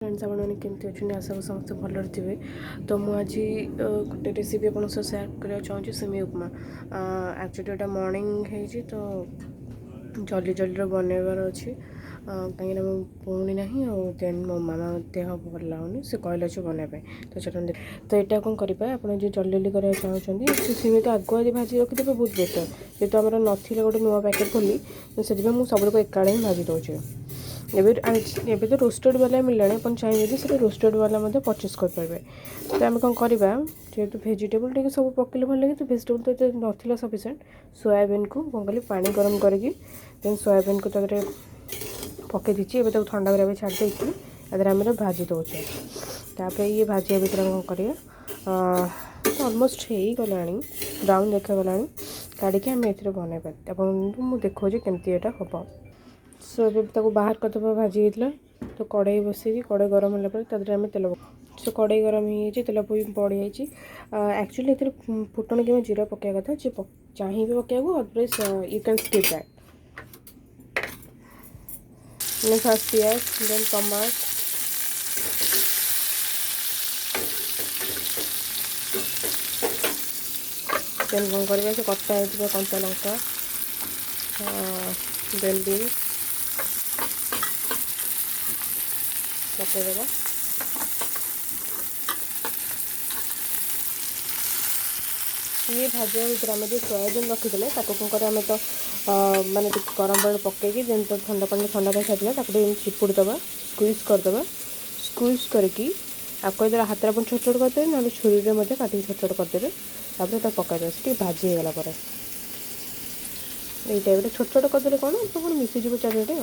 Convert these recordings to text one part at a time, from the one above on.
Friends आपने केमती अच्छे आशा को समस्त भल थे। तो मुझे गोटे रेसिपी आप सेयार करना चाहूँगी सेमी उपमा। एक्चुअली एटा मॉर्निंग है तो जल्दी जल्दी बनइबार अच्छी कहीं मो पुणी ना देन मो मामा देह भल लगुनि से कहले अच्छे बनवाई तो चलते तो यहाँ कौन करेंगे आप जो जल्दी जल्दी कराया चाहते सिमी तो आगुआ भाजी रखिदे बहुत बेटर जेहतु आम ना गोटे नुआ पैकेट खोली तो से सब एकाड़े ही भाजी दूचे एबे तो रोस्टेड वाला मिलने अपन चाहिए से रोस्टेड वाला परचेस करेंगे। तो आम कौन करवा जेहतु भेजिटेबल टे सब पकड़े भल लगे तो भेजिटेबल तो ये नाला सफिसीयंट सोयाबीन को कौन कली पानी गरम करके देन सोयाबीन को तक पकई दीची एवं ठंडा करा छाड़ देती आम भाजी दूचे तापर ये भाजिया भितर कौन करा अलमोस्ट हो गला ब्राउन देखा गला काढ़ी आम ए बनवा आप देखा केमती यहाँ हम सो ए बाहर करदे भाजी होता तो कड़े बसई कड़े गरम होगा आम तेल सो कड़े गरम हो तेल पड़ जाए एक्चुअली ये फुटन कि जीरा पकाया कथा जी चाहिए पकाया otherwise you can skip that. First पियाज देन टमाट देन कौन करवा से कटा हो कंचा लंका देन बीन्स पकईदेवा ये भाजा भर आम जो सोयाबीन रखीदे कौन कर आम तो माने गरम पानी पकईकि जेन तो ठंडा पानी ठंडा पानी छाड़ा चिपुड़ दबा स्क्वीज करदे स्क्वीज करके आपको इधर हाथ में छोट छोट करदे ना छुरी में काटिक छोट छोट करदे तापर पकईदे से भाजी होगा पर यही टाइप छोट छोट करदे कौन तो कौन मिसीज चारिटे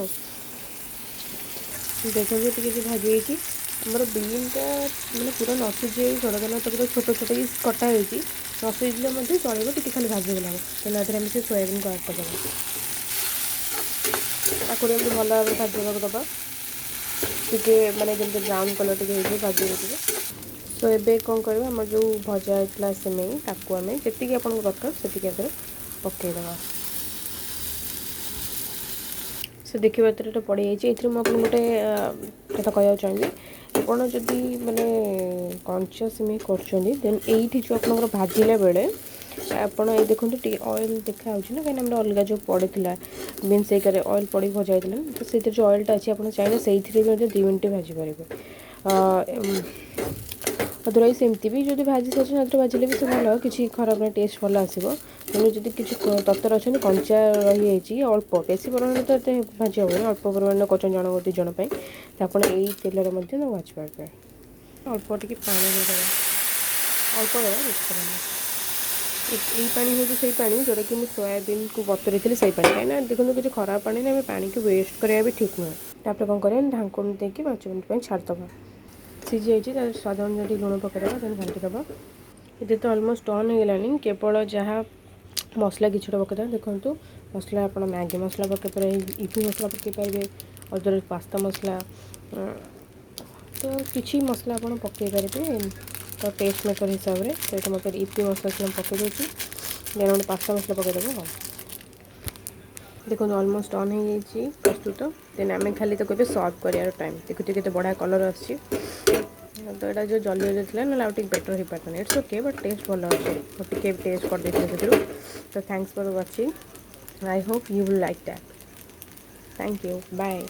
देखिए टी भाजी होमर बीनटा मैंने पूरा नसीजे सड़गला तो पूरा छोट छोट कटा होती नसीजे चलो टी खाली भाजीगला तेना आम से सोयाबीन को ऐड करदे भल भाव भाजवाक दबा टी मैंने जमी ब्राउन कलर टे भाजी सो ए कौन करवा आम जो भजा होता सेमई ताकू आम जी आप दरकार से पकईदे से देखिए तो पड़ जाइए मुझे गोटे कथा कहना चाहिए आपड़ जदि मैंने कंचा सिमेई कर ये जो आप भाजिला बेले आपड़ ये देखो ऑयल देखा ना कहीं अलग जो पड़ा बीन्स एक ऑयल पड़ भजा तो से जो ऑयलटा अच्छी आप चाहिए से 2 मिनट भाजी पारे अदरवाइज एमती भी जो भाजी सारी भाजिले भी से भल किसी खराब ना टेस्ट भल आसो तेणु जब किसी ततर अच्छा कंचा रही अल्प बेसी परिमाण तो ये भाजी हेनी अल्प परिमाण कर जन 2 जन तो आप तेल भाजी पारे अल्प टी पा देदेगा अल्प देगा यही पानी हूँ से पानी जोटा कि मुझे सोयाबीन को बतुरी थी से पानी कहीं देखो किसी खराब पानी ना पानी को वेस्ट कराया भी ठीक नुहे तापर कौन करें ढांकुण देके 5 मिनट छाड़दबा सीझी जाइए स्वाद अनुसार लुण पकईदे देन घाटीदबा ये तो अलमोस्ट डन हो गलानी केवल जहाँ मसला किसी पकईदे देखो मसला आप मैगी मसला पकई पारे इपी मसला पकई पारे अदर पास्ता मसला तो किसी मसला आप पकई पारे तो टेस्ट मेकर हिसाब से तो मतलब इपी मसला पकई दूसरी देन गोटे पास्ता मसला पकईदेव देखो ऑलमोस्ट डन हो प्रस्तुत देन आम खाली तो कहते सर्व कर टाइम देखिए के बढ़िया कलर आसी तो यहाँ जो जल्दी जल्दी थी ना बेटर हो Parth it's okay but test भल अच्छे टे टेस्ट कर देती तो thanks for watching I hope you will like that thank you bye.